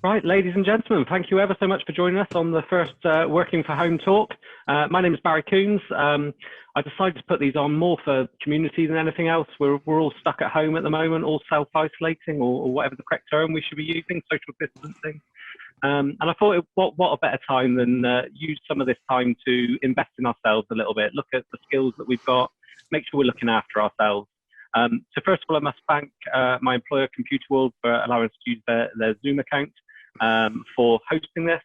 Right, ladies and gentlemen, thank you ever so much for joining us on the first Working for Home talk. My name is Barry Coons. I decided to put these on more for community than anything else. We're all stuck at home at the moment, all self-isolating or whatever the correct term we should be using, social distancing. And I thought, what a better time than use some of this time to invest in ourselves a little bit, look at the skills that we've got, make sure we're looking after ourselves. So first of all, I must thank my employer, Computer World, for allowing us to use their Zoom account for hosting this.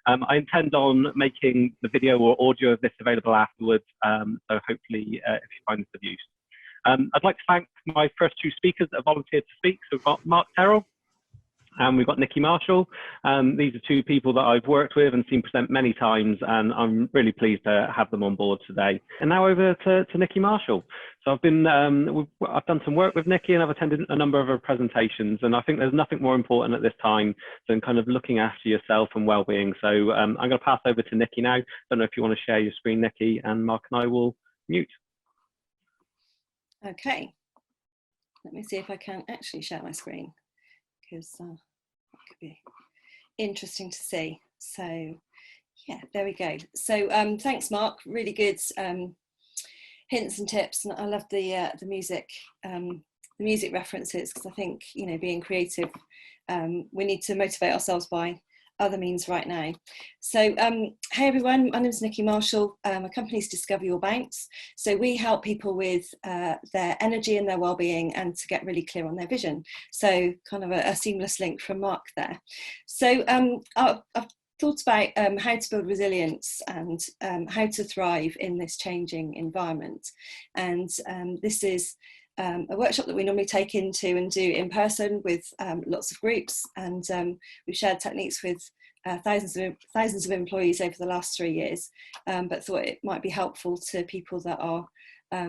I intend on making the video or audio of this available afterwards, so hopefully if you find this of use. I'd like to thank my first two speakers that have volunteered to speak. So we've got Mark Terrell and we've got Nicky Marshall. These are two people that I've worked with and seen present many times, and I'm really pleased to have them on board today. And now over to Nicky Marshall. So I've done some work with Nicky and I've attended a number of her presentations, and I think there's nothing more important at this time than kind of looking after yourself and well-being. So I'm going to pass over to Nicky now. Don't know if you want to share your screen, Nicky, and Mark and I will mute. Okay, let me see if I can actually share my screen, because that could be interesting to see. So yeah, there we go. So thanks, Mark. Really good hints and tips, and I love the music references, because I think, you know, being creative, we need to motivate ourselves by other means right now. So hey everyone, my name is Nicky Marshall. My company is Discover Your Bounce. So we help people with their energy and their well-being, and to get really clear on their vision. So kind of a seamless link from Mark there. So I've thought about how to build resilience and how to thrive in this changing environment. And this is a workshop that we normally take into and do in person with lots of groups, and we've shared techniques with thousands of employees over the last 3 years, but thought it might be helpful to people that are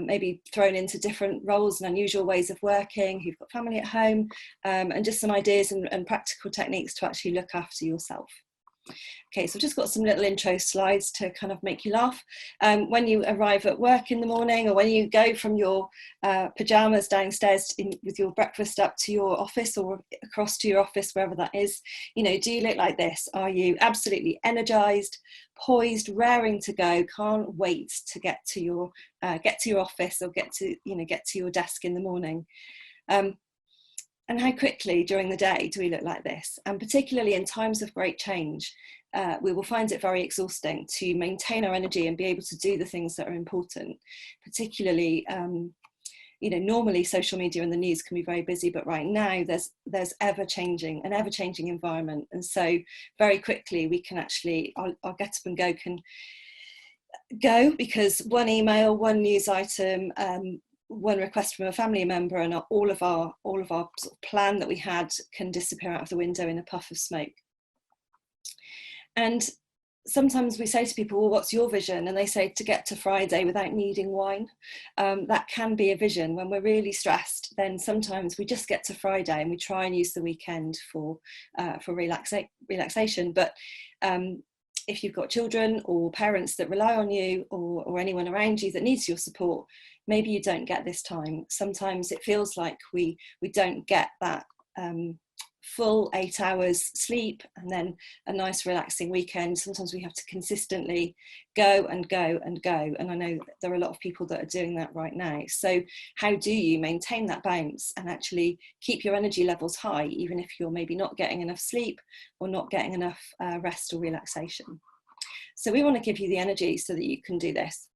maybe thrown into different roles and unusual ways of working, who've got family at home, and just some ideas and practical techniques to actually look after yourself. Okay, so I've just got some little intro slides to kind of make you laugh. When you arrive at work in the morning, or when you go from your pyjamas downstairs with your breakfast up to your office, or across to your office, wherever that is, you know, do you look like this? Are you absolutely energized, poised, raring to go, can't wait to get to your office, or get to your desk in the morning? And how quickly during the day do we look like this? And particularly in times of great change, we will find it very exhausting to maintain our energy and be able to do the things that are important. Particularly, you know, normally social media and the news can be very busy, but right now there's an ever-changing environment. And so very quickly we can actually, our get up and go can go, because one email, one news item, one request from a family member, and all of our sort of plan that we had can disappear out of the window in a puff of smoke. And sometimes we say to people, well, what's your vision? And they say to get to Friday without needing wine. That can be a vision. When we're really stressed, then sometimes we just get to Friday and we try and use the weekend for relaxation. But if you've got children or parents that rely on you, or anyone around you that needs your support, maybe you don't get this time. Sometimes it feels like we don't get that full 8 hours sleep and then a nice relaxing weekend. Sometimes we have to consistently go and go and go. And I know there are a lot of people that are doing that right now. So how do you maintain that bounce and actually keep your energy levels high, even if you're maybe not getting enough sleep or not getting enough rest or relaxation? So we want to give you the energy so that you can do this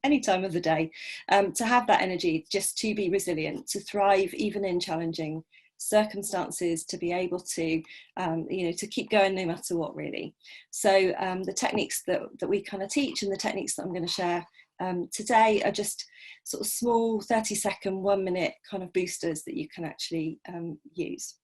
any time of the day, to have that energy just to be resilient, to thrive even in challenging circumstances, to be able to to keep going no matter what, really. So the techniques that we kind of teach, and the techniques that I'm going to share today, are just sort of small 30-second, 1-minute kind of boosters that you can actually use.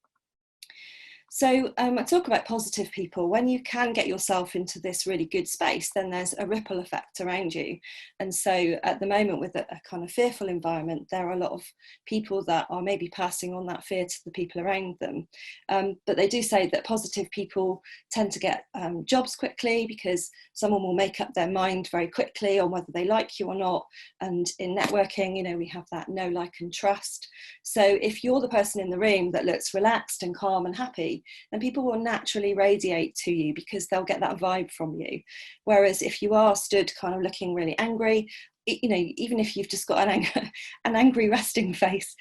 So I talk about positive people. When you can get yourself into this really good space, then there's a ripple effect around you. And so at the moment, with a kind of fearful environment, there are a lot of people that are maybe passing on that fear to the people around them. But they do say that positive people tend to get jobs quickly, because someone will make up their mind very quickly on whether they like you or not. And in networking, you know, we have that know, like and trust. So if you're the person in the room that looks relaxed and calm and happy, then people will naturally radiate to you because they'll get that vibe from you. Whereas if you are stood kind of looking really angry, you know, even if you've just got an angry resting face,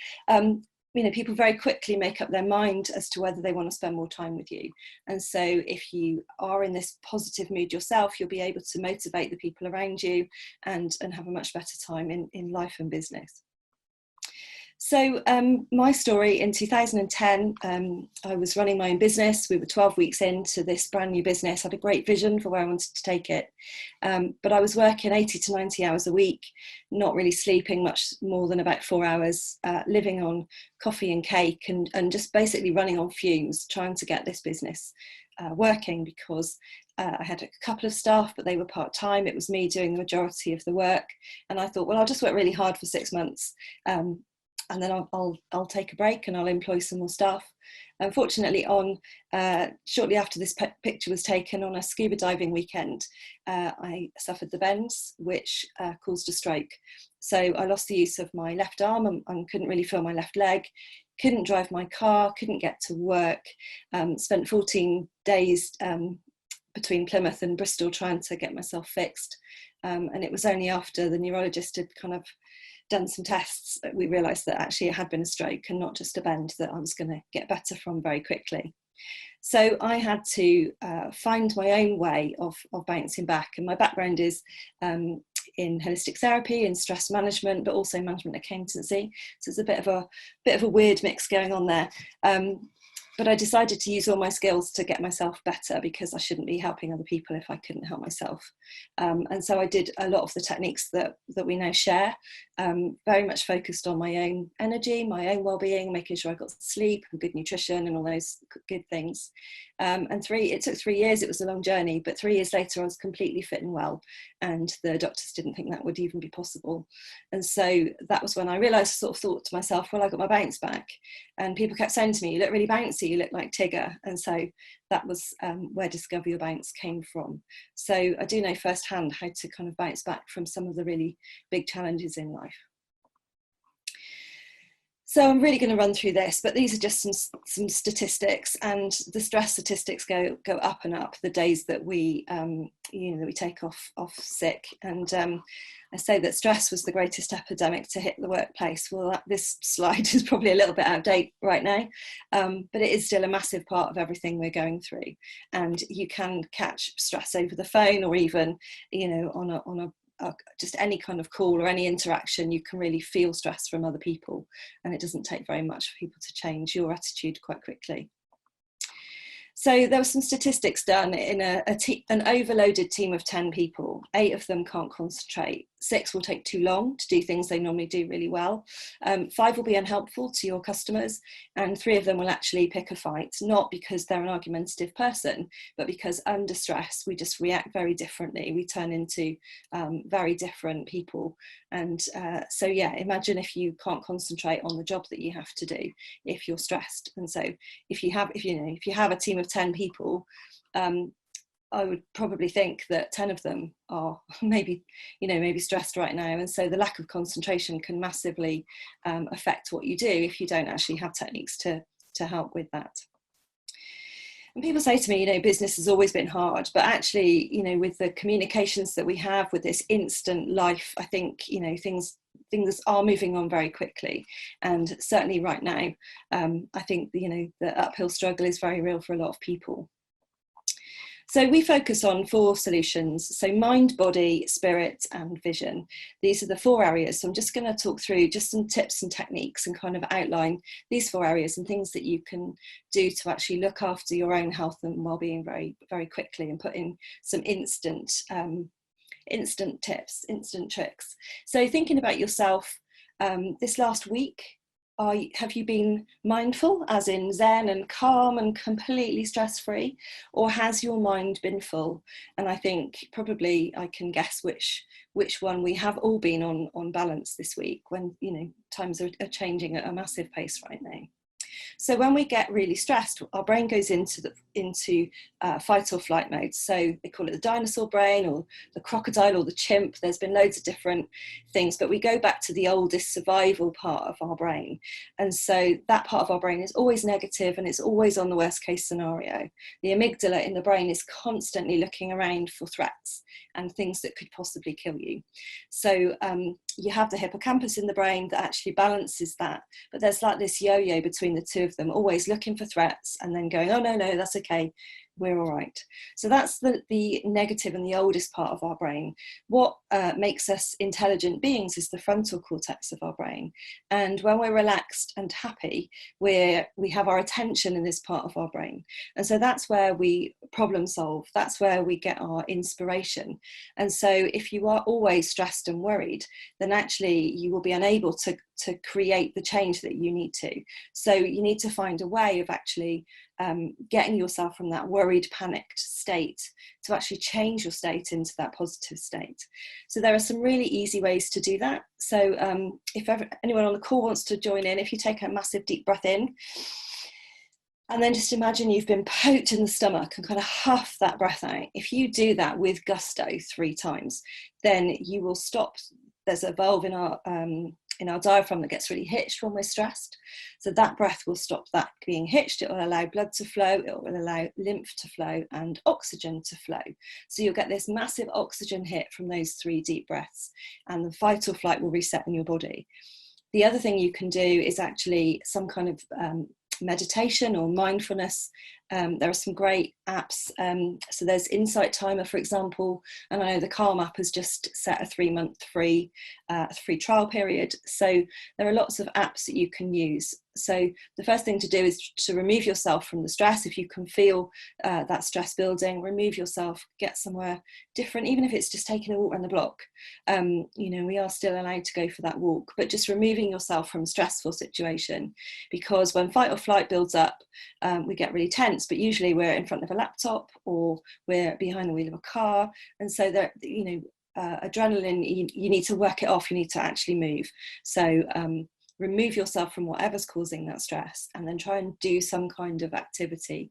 you know, people very quickly make up their mind as to whether they want to spend more time with you. And so if you are in this positive mood yourself, you'll be able to motivate the people around you and have a much better time in life and business. So my story, in 2010, I was running my own business. We were 12 weeks into this brand new business, had a great vision for where I wanted to take it. But I was working 80 to 90 hours a week, not really sleeping much more than about 4 hours, living on coffee and cake and just basically running on fumes, trying to get this business working, because I had a couple of staff, but they were part-time. It was me doing the majority of the work. And I thought, well, I'll just work really hard for 6 months. And then I'll take a break and I'll employ some more staff. Unfortunately, shortly after this picture was taken, on a scuba diving weekend, I suffered the bends, which caused a stroke. So I lost the use of my left arm and couldn't really feel my left leg, couldn't drive my car, couldn't get to work, spent 14 days between Plymouth and Bristol trying to get myself fixed. And it was only after the neurologist had kind of done some tests that we realised that actually it had been a stroke and not just a bend that I was going to get better from very quickly. So I had to find my own way of bouncing back. And my background is in holistic therapy and stress management, but also management accountancy. So it's a bit of a weird mix going on there. But I decided to use all my skills to get myself better, because I shouldn't be helping other people if I couldn't help myself. And so I did a lot of the techniques that we now share, very much focused on my own energy, my own well-being, making sure I got sleep and good nutrition and all those good things. And it took 3 years. It was a long journey, but 3 years later I was completely fit and well, and the doctors didn't think that would even be possible. And so that was when I realised, sort of thought to myself, well, I got my bounce back. And people kept saying to me, you look really bouncy, you look like Tigger. And so that was where Discover Your Bounce came from. So I do know firsthand how to kind of bounce back from some of the really big challenges in life. So I'm really going to run through this, but these are just some statistics, and the stress statistics go up and up the days that we we take off sick. And I say that stress was the greatest epidemic to hit the workplace. Well, this slide is probably a little bit out of date right now, but it is still a massive part of everything we're going through. And you can catch stress over the phone, or even on a just any kind of call or any interaction. You can really feel stress from other people, and it doesn't take very much for people to change your attitude quite quickly. So there were some statistics done in an overloaded team of 10 people. 8 of them can't concentrate. 6 will take too long to do things they normally do really well. 5 will be unhelpful to your customers, and 3 of them will actually pick a fight, not because they're an argumentative person, but because under stress, we just react very differently. We turn into very different people. And so, yeah, imagine if you can't concentrate on the job that you have to do if you're stressed. And so if you have a team of 10 people, I would probably think that 10 of them are maybe stressed right now. And so the lack of concentration can massively affect what you do if you don't actually have techniques to help with that. And people say to me, business has always been hard, but actually, with the communications that we have with this instant life, I think, things are moving on very quickly. And certainly right now, I think, the uphill struggle is very real for a lot of people. So we focus on 4 solutions. So mind, body, spirit, and vision. These are the 4 areas. So I'm just going to talk through just some tips and techniques and kind of outline these 4 areas and things that you can do to actually look after your own health and well-being very, very quickly, and put in some instant tips, instant tricks. So thinking about yourself this last week, have you been mindful, as in zen and calm and completely stress-free, or has your mind been full? And I think probably I can guess which one. We have all been on balance this week, when times are changing at a massive pace right now. So when we get really stressed, our brain goes into fight or flight mode. So they call it the dinosaur brain or the crocodile or the chimp. There's been loads of different things, but we go back to the oldest survival part of our brain. And so that part of our brain is always negative and it's always on the worst case scenario. The amygdala in the brain is constantly looking around for threats and things that could possibly kill you. So you have the hippocampus in the brain that actually balances that, but there's like this yo-yo between the two of them, always looking for threats and then going, oh no, that's okay, we're all right. So that's the negative and the oldest part of our brain. What makes us intelligent beings is the frontal cortex of our brain. And when we're relaxed and happy, we have our attention in this part of our brain. And so that's where we problem solve. That's where we get our inspiration. And so if you are always stressed and worried, then actually you will be unable to create the change that you need to. So you need to find a way of actually getting yourself from that worried, panicked state to actually change your state into that positive state. So there are some really easy ways to do that. So if anyone on the call wants to join in, if you take a massive deep breath in, and then just imagine you've been poked in the stomach and kind of huff that breath out. If you do that with gusto 3 times, then you will stop. There's a valve in our diaphragm that gets really hitched when we're stressed. So that breath will stop that being hitched. It will allow blood to flow, it will allow lymph to flow and oxygen to flow. So you'll get this massive oxygen hit from those 3 deep breaths, and the fight or flight will reset in your body. The other thing you can do is actually some kind of meditation or mindfulness. There are some great apps. So there's Insight Timer, for example, and I know the Calm app has just set a 3-month free trial period. So there are lots of apps that you can use. So the first thing to do is to remove yourself from the stress. If you can feel that stress building, remove yourself, get somewhere different, even if it's just taking a walk around the block. We are still allowed to go for that walk, but just removing yourself from a stressful situation, because when fight or flight builds up, we get really tense, but usually we're in front of a laptop or we're behind the wheel of a car. And so there, adrenaline, you need to work it off, you need to actually move. So remove yourself from whatever's causing that stress and then try and do some kind of activity.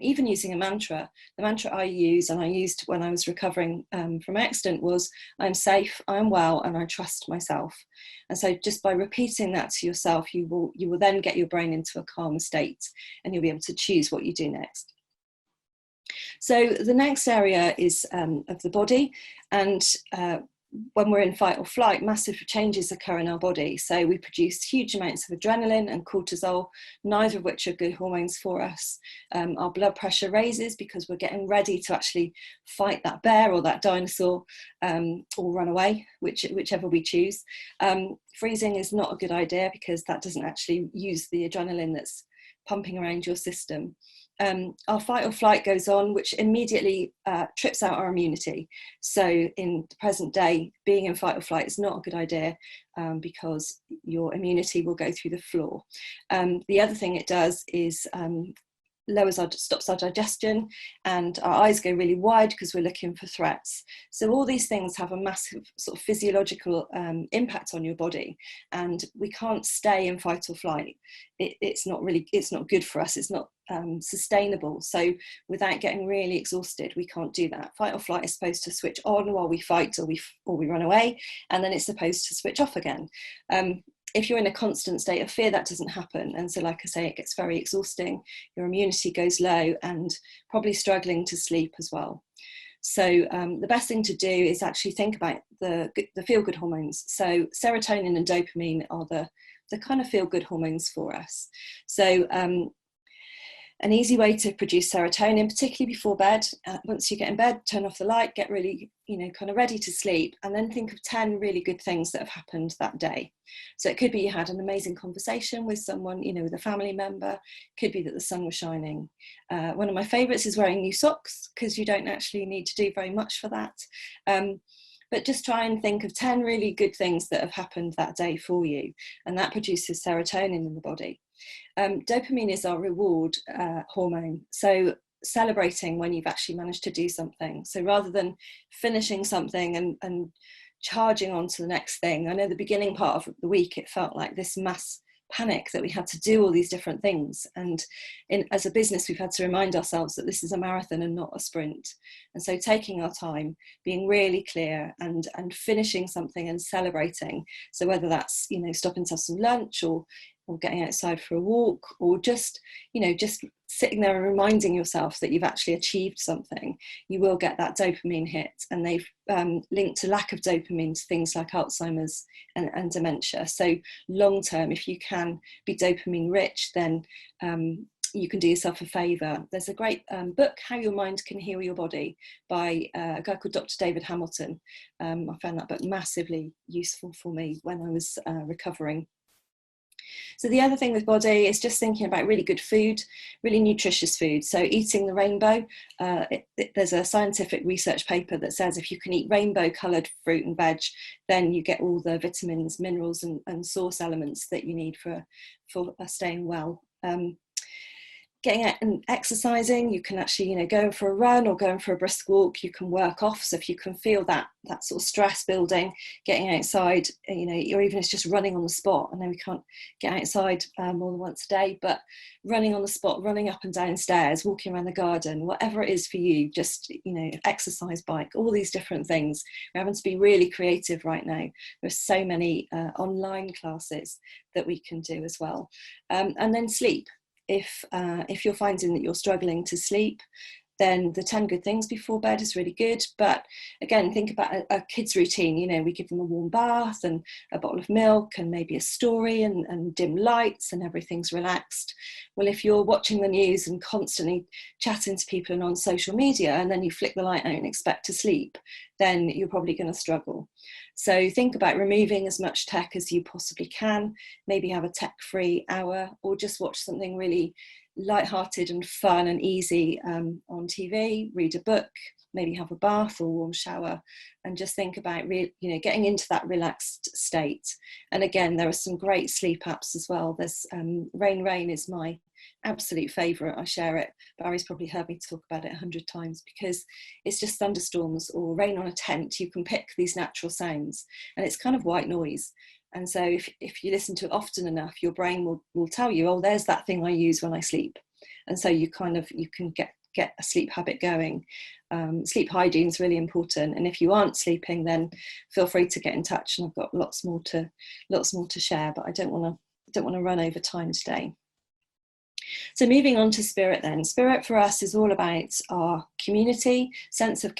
Even using a mantra. The mantra I use and I used when I was recovering from my accident was, I'm safe, I'm well, and I trust myself. And so just by repeating that to yourself, you will then get your brain into a calmer state and you'll be able to choose what you do next. So the next area is of the body, and when we're in fight or flight, massive changes occur in our body. So we produce huge amounts of adrenaline and cortisol, neither of which are good hormones for us. Our blood pressure raises because we're getting ready to actually fight that bear or that dinosaur, or run away, whichever we choose. Freezing is not a good idea because that doesn't actually use the adrenaline that's pumping around your system. Our fight or flight goes on, which immediately trips out our immunity. So in the present day, being in fight or flight is not a good idea because your immunity will go through the floor. The other thing it does is stops our digestion, and our eyes go really wide because we're looking for threats. So all these things have a massive sort of physiological impact on your body, and we can't stay in fight or flight. It's not good for us. It's not sustainable. So without getting really exhausted, we can't do that. Fight or flight is supposed to switch on while we fight or we run away, and then it's supposed to switch off again. If you're in a constant state of fear, that doesn't happen. And so, like I say, it gets very exhausting. Your immunity goes low and probably struggling to sleep as well. So the best thing to do is actually think about the feel-good hormones. So serotonin and dopamine are the kind of feel-good hormones for us. So an easy way to produce serotonin, particularly before bed, once you get in bed, turn off the light, get really, kind of ready to sleep, and then think of 10 really good things that have happened that day. So it could be you had an amazing conversation with someone, with a family member. It could be that the sun was shining. One of my favourites is wearing new socks, because you don't actually need to do very much for that. But just try and think of 10 really good things that have happened that day for you, and that produces serotonin in the body. Dopamine is our reward hormone, so celebrating when you've actually managed to do something. So rather than finishing something and charging on to the next thing, I know the beginning part of the week it felt like this panic that we had to do all these different things. And as a business, we've had to remind ourselves that this is a marathon and not a sprint. And so taking our time, being really clear, and finishing something and celebrating. So whether that's, you know, stopping to have some lunch, or getting outside for a walk, or just, you know, just sitting there and reminding yourself that you've actually achieved something, you will get that dopamine hit. And they've linked to lack of dopamine to things like Alzheimer's and dementia. So long term, if you can be dopamine rich, then you can do yourself a favour. There's a great book, How Your Mind Can Heal Your Body, by a guy called Dr. David Hamilton. I found that book massively useful for me when I was recovering. So the other thing with body is just thinking about really good food, really nutritious food. So eating the rainbow, there's a scientific research paper that says if you can eat rainbow coloured fruit and veg, then you get all the vitamins, minerals and source elements that you need for staying well. Getting out and exercising, you can actually, you know, going for a run or going for a brisk walk, you can work off. So if you can feel that sort of stress building, getting outside, you know, or even it's just running on the spot. I know we can't get outside more than once a day, but running on the spot, running up and down stairs, walking around the garden, whatever it is for you, just, you know, exercise bike, all these different things. We're having to be really creative right now. There's so many online classes that we can do as well. And then sleep. If you're finding that you're struggling to sleep, then the 10 good things before bed is really good. But again, think about a kid's routine. You know, we give them a warm bath and a bottle of milk and maybe a story and dim lights and everything's relaxed. Well, if you're watching the news and constantly chatting to people and on social media, and then you flick the light out and expect to sleep, then you're probably going to struggle. So think about removing as much tech as you possibly can, maybe have a tech-free hour, or just watch something really light-hearted and fun and easy on TV, read a book, maybe have a bath or warm shower, and just think about getting into that relaxed state. And again, there are some great sleep apps as well. There's Rain is my absolute favourite. I share it. Barry's probably heard me talk about it 100 times because it's just thunderstorms or rain on a tent. You can pick these natural sounds and it's kind of white noise. And so if you listen to it often enough, your brain will tell you, oh, there's that thing I use when I sleep. And so you can get a sleep habit going. Sleep hygiene is really important. And if you aren't sleeping, then feel free to get in touch. And I've got lots more to share, but I don't want to run over time today. So moving on to spirit then. Spirit for us is all about our community, sense of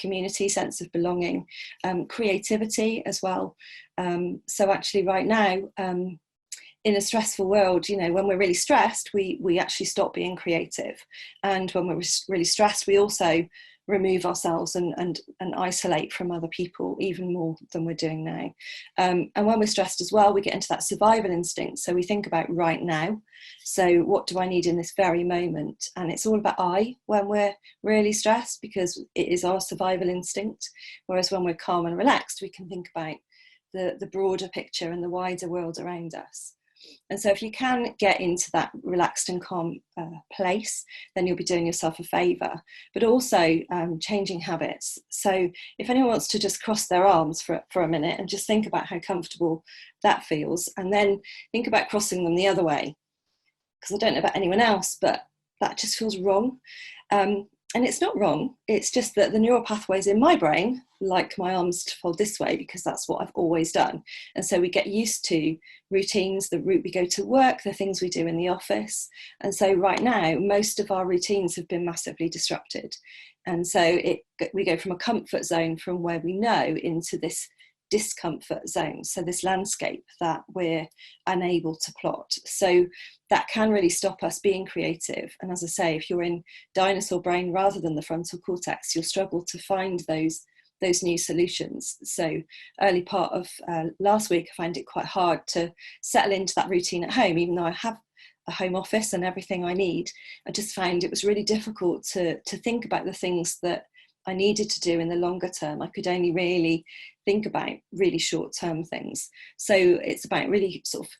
belonging, creativity as well. So actually right now, in a stressful world, you know, when we're really stressed, we actually stop being creative. And when we're really stressed, we also remove ourselves and isolate from other people even more than we're doing now. And when we're stressed as well, we get into that survival instinct. So we think about right now. So what do I need in this very moment? And it's all about I when we're really stressed, because it is our survival instinct. Whereas when we're calm and relaxed, we can think about the broader picture and the wider world around us. And so if you can get into that relaxed and calm place, then you'll be doing yourself a favour, but also changing habits. So if anyone wants to just cross their arms for a minute and just think about how comfortable that feels, and then think about crossing them the other way, because I don't know about anyone else, but that just feels wrong. And it's not wrong, it's just that the neural pathways in my brain like my arms to fold this way because that's what I've always done. And so we get used to routines, the route we go to work, the things we do in the office. And so right now, most of our routines have been massively disrupted. And so we go from a comfort zone from where we know into this discomfort zone, so this landscape that we're unable to plot. So that can really stop us being creative. And as I say, if you're in dinosaur brain rather than the frontal cortex, you'll struggle to find those new solutions. So early part of last week, I found it quite hard to settle into that routine at home, even though I have a home office and everything I need. I just found it was really difficult to think about the things that I needed to do in the longer term. I could only really think about really short-term things. So it's about really sort of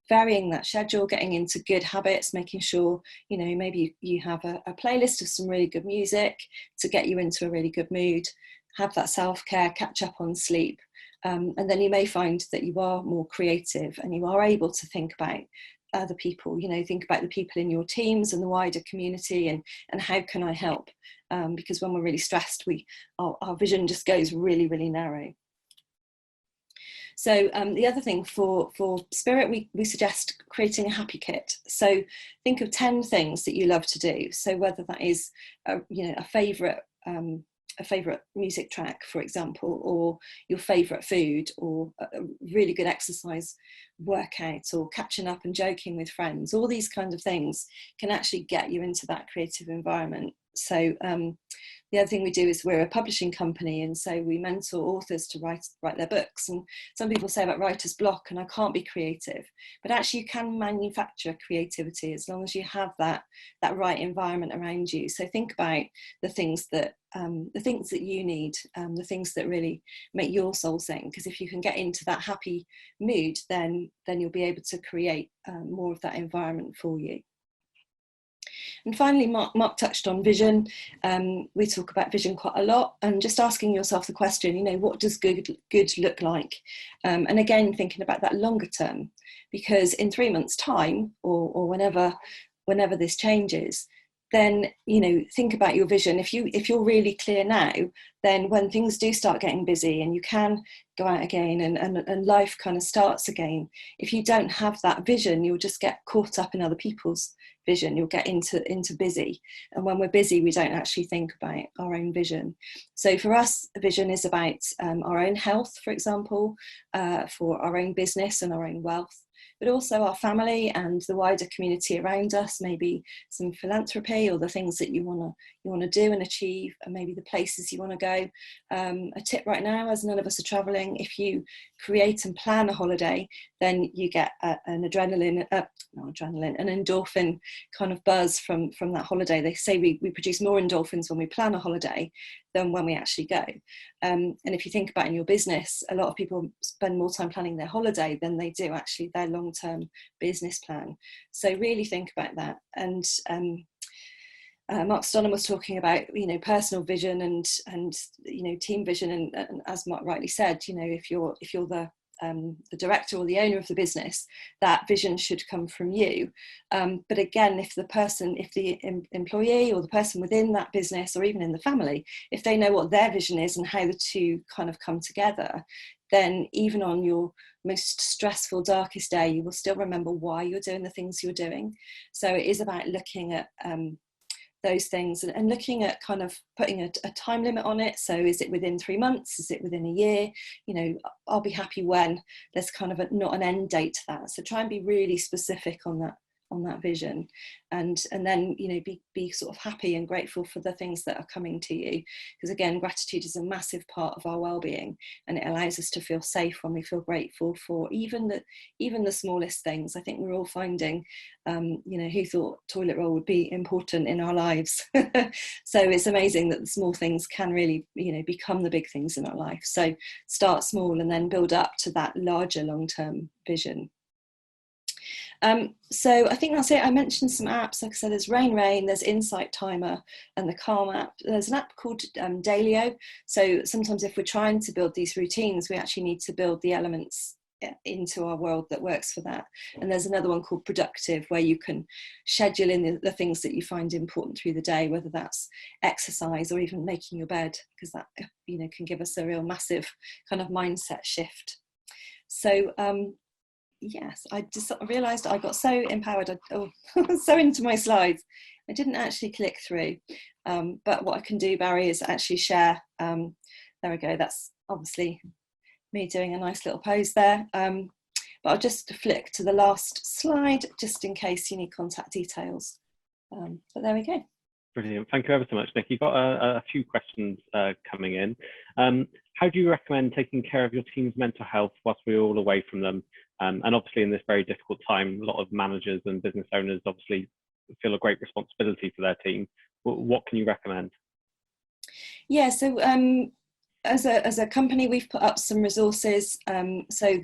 varying that schedule, getting into good habits, making sure, you know, maybe you have a playlist of some really good music to get you into a really good mood, have that self-care, catch up on sleep. And then you may find that you are more creative and you are able to think about other people, you know, think about the people in your teams and the wider community, and how can I help? Because when we're really stressed, our vision just goes really, really narrow. So the other thing for Spirit, we suggest creating a happy kit. So think of 10 things that you love to do. So whether that is a favourite music track, for example, or your favourite food, or a really good exercise workout, or catching up and joking with friends, all these kinds of things can actually get you into that creative environment. So the other thing we do is we're a publishing company, and so we mentor authors to write their books. And some people say about writer's block and I can't be creative, but actually you can manufacture creativity as long as you have that right environment around you. So think about the things that you need, the things that really make your soul sing, because if you can get into that happy mood, then you'll be able to create more of that environment for you. And finally, Mark touched on vision. We talk about vision quite a lot, and just asking yourself the question, you know, what does good look like? And again, thinking about that longer term, because in 3 months' time, or whenever this changes, then, you know, think about your vision. If you're really clear now, then when things do start getting busy and you can go out again and life kind of starts again, if you don't have that vision, you'll just get caught up in other people's vision. You'll get into busy, and when we're busy, we don't actually think about our own vision. So for us, vision is about our own health, for example, for our own business and our own wealth, but also our family and the wider community around us, maybe some philanthropy or the things that you want to do and achieve, and maybe the places you want to go. A tip right now, as none of us are traveling, if you create and plan a holiday, then you get an endorphin kind of buzz from that holiday. They say we produce more endorphins when we plan a holiday than when we actually go. And if you think about in your business, a lot of people spend more time planning their holiday than they do actually their long-term business plan. So really think about that. And Mark Stonham was talking about, you know, personal vision and you know, team vision, and as Mark rightly said, you know, if you're the director or the owner of the business, that vision should come from you. But again, if the employee or the person within that business, or even in the family, if they know what their vision is and how the two kind of come together, then even on your most stressful, darkest day, you will still remember why you're doing the things you're doing. So it is about looking at those things and looking at kind of putting a time limit on it. So is it within 3 months? Is it within a year? You know, I'll be happy when there's kind of not an end date to that. So try and be really specific on that vision, and then, you know, be sort of happy and grateful for the things that are coming to you, because again, gratitude is a massive part of our well-being, and it allows us to feel safe when we feel grateful for even the smallest things. I think we're all finding, you know, who thought toilet roll would be important in our lives? So it's amazing that the small things can really, you know, become the big things in our life. So start small and then build up to that larger long-term vision. So I think that's it. I mentioned some apps. Like I said, there's Rain, there's Insight Timer, and the Calm app. There's an app called Dalio. So sometimes if we're trying to build these routines, we actually need to build the elements into our world that works for that. And there's another one called Productive, where you can schedule in the things that you find important through the day, whether that's exercise or even making your bed, because that, you know, can give us a real massive kind of mindset shift. So yes, I just realised I got so empowered. So into my slides, I didn't actually click through. But what I can do, Barry, is actually share. There we go. That's obviously me doing a nice little pose there. But I'll just flick to the last slide, just in case you need contact details. But there we go. Brilliant. Thank you ever so much, Nick. You've got a few questions coming in. How do you recommend taking care of your team's mental health whilst we're all away from them? And obviously in this very difficult time, a lot of managers and business owners obviously feel a great responsibility for their team. What can you recommend? Yeah, so as a company, we've put up some resources. So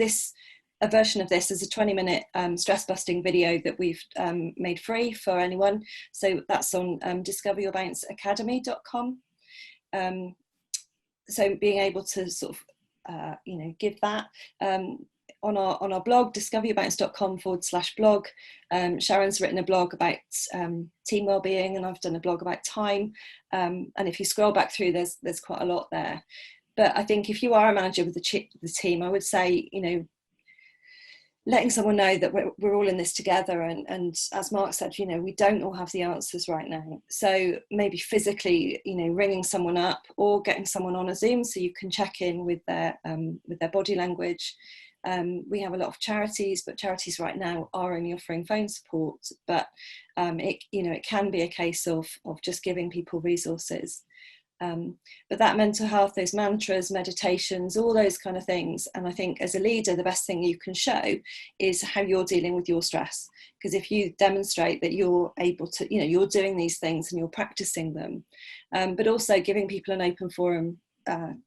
a version of this is a 20-minute stress busting video that we've made free for anyone. So that's on discoveryourbounceacademy.com. So being able to sort of, you know, give that. on our blog, discoveryourbalance.com/blog. Sharon's written a blog about team wellbeing, and I've done a blog about time. And if you scroll back through, there's quite a lot there. But I think if you are a manager with the team, I would say, letting someone know that we're all in this together, and as Mark said, we don't all have the answers right now. So maybe physically, ringing someone up or getting someone on a Zoom so you can check in with their body language. We have a lot of charities, but charities right now are only offering phone support. But it can be a case of just giving people resources. But that mental health, those mantras, meditations, all those kind of things. And I think as a leader, the best thing you can show is how you're dealing with your stress. Because if you demonstrate that you're able to, you're doing these things and you're practicing them, but also giving people an open forum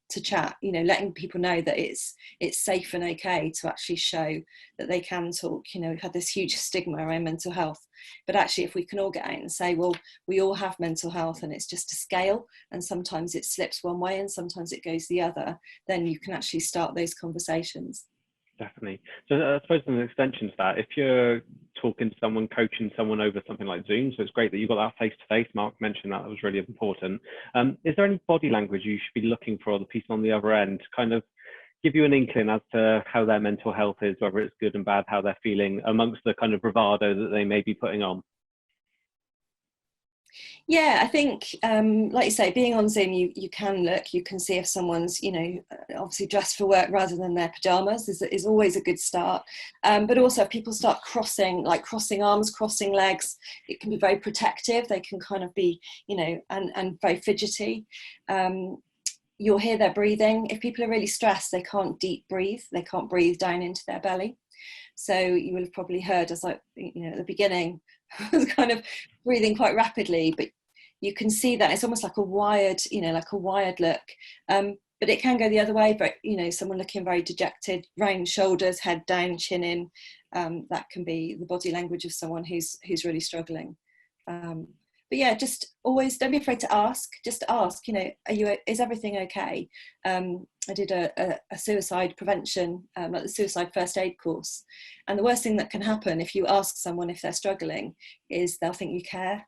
to chat, letting people know that it's safe and okay to actually show that they can talk. We've had this huge stigma around mental health, but actually if we can all get out and say, well, we all have mental health and it's just a scale, and sometimes it slips one way and sometimes it goes the other, then you can actually start those conversations. Definitely. So I suppose an extension to that, if you're talking to someone, coaching someone over something like Zoom, so it's great that you got that face-to-face. Mark mentioned that was really important. Is there any body language you should be looking for the person on the other end to kind of give you an inkling as to how their mental health is, whether it's good and bad, how they're feeling amongst the kind of bravado that they may be putting on? Yeah, I think, like you say, being on Zoom, you can look, you can see if someone's, obviously dressed for work rather than their pajamas is always a good start. But also if people start crossing arms, crossing legs, it can be very protective. They can kind of be, and very fidgety. You'll hear their breathing. If people are really stressed, they can't deep breathe. They can't breathe down into their belly. So you will have probably heard us at the beginning, I was kind of breathing quite rapidly, but you can see that it's almost like a wired, look. But it can go the other way, but someone looking very dejected, round shoulders, head down, chin in. That can be the body language of someone who's really struggling. But yeah, just always don't be afraid to ask. Just ask, is everything okay? I did a suicide prevention, like the suicide first aid course. And the worst thing that can happen if you ask someone if they're struggling is they'll think you care.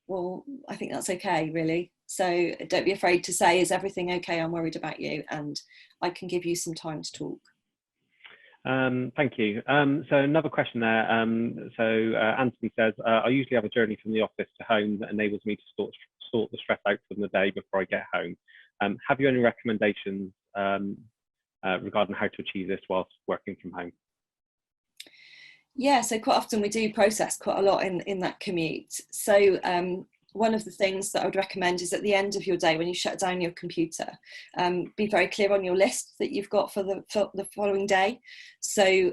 Well, I think that's okay, really. So don't be afraid to say, is everything okay? I'm worried about you, and I can give you some time to talk. Thank you. So another question there. Anthony says, I usually have a journey from the office to home that enables me to sort the stress out from the day before I get home. Have you any recommendations regarding how to achieve this whilst working from home? Yeah, so quite often we do process quite a lot in that commute. So one of the things that I would recommend is at the end of your day, when you shut down your computer, be very clear on your list that you've got for the following day. So,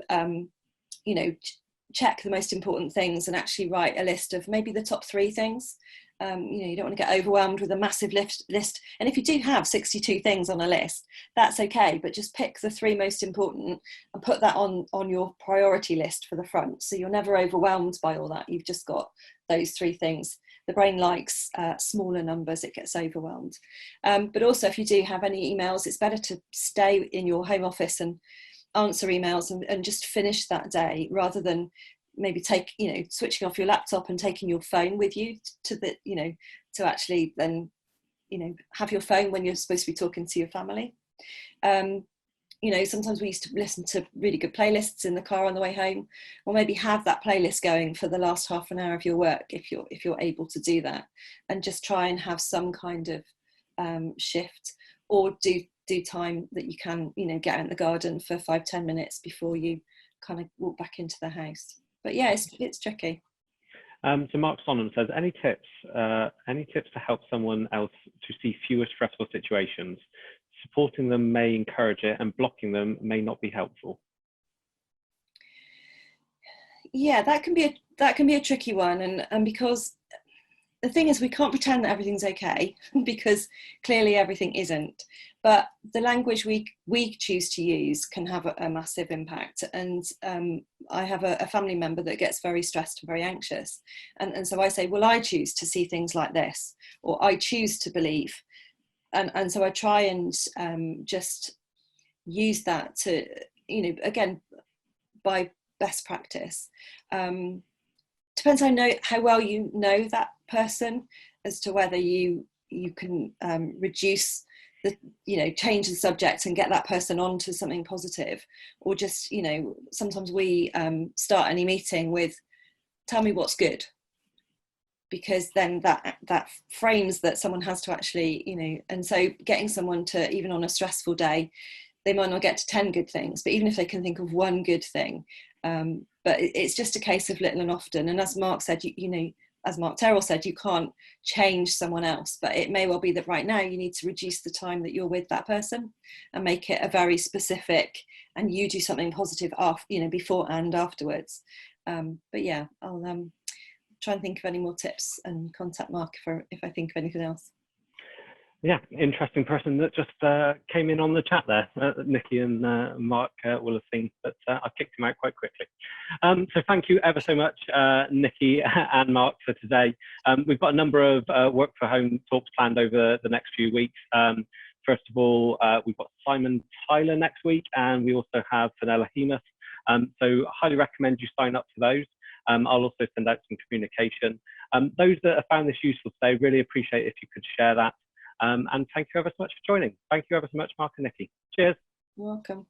check the most important things and actually write a list of maybe the top 3 things. You don't want to get overwhelmed with a massive list. And if you do have 62 things on a list, that's okay, but just pick the 3 most important and put that on your priority list for the front. So you're never overwhelmed by all that. You've just got those 3 things. The brain likes smaller numbers, it gets overwhelmed. But also if you do have any emails, it's better to stay in your home office and answer emails and just finish that day, rather than maybe switching off your laptop and taking your phone with you to actually then, have your phone when you're supposed to be talking to your family. Sometimes we used to listen to really good playlists in the car on the way home, or maybe have that playlist going for the last half an hour of your work if you're able to do that, and just try and have some kind of shift, or do time that you can get out in the garden for 5-10 minutes before you kind of walk back into the house. But yeah, it's tricky. So Mark Sonham says, any tips to help someone else to see fewer stressful situations? Supporting them may encourage it, and blocking them may not be helpful. Yeah, that can be a tricky one, and because the thing is, we can't pretend that everything's okay because clearly everything isn't. But the language we choose to use can have a massive impact. And I have a family member that gets very stressed and very anxious. And so I say, well, I choose to see things like this, or I choose to believe. And so I try and just use that to you know, again, by best practice. Depends how well you know that person as to whether you can reduce the, you know, change the subject and get that person onto something positive, or just, you know, sometimes we start any meeting with, tell me what's good, because then that frames that someone has to actually, you know, and so getting someone to, even on a stressful day, they might not get to 10 good things, but even if they can think of one good thing, but it's just a case of little and often. And as Mark said, you know, as Mark Terrell said, you can't change someone else, but it may well be that right now you need to reduce the time that you're with that person and make it a very specific, and you do something positive after, you know, before and afterwards. But yeah, I'll try and think of any more tips and contact Mark if I think of anything else. Yeah, interesting person that just came in on the chat there. Nicky and Mark will have seen, but I kicked him out quite quickly. So thank you ever so much, Nicky and Mark, for today. We've got a number of work for home talks planned over the next few weeks. First of all, we've got Simon Tyler next week, and we also have Fenella Hemus. So highly recommend you sign up for those. I'll also send out some communication. Those that have found this useful today, really appreciate if you could share that. And thank you ever so much for joining. Thank you ever so much, Mark and Nicky. Cheers. You're welcome.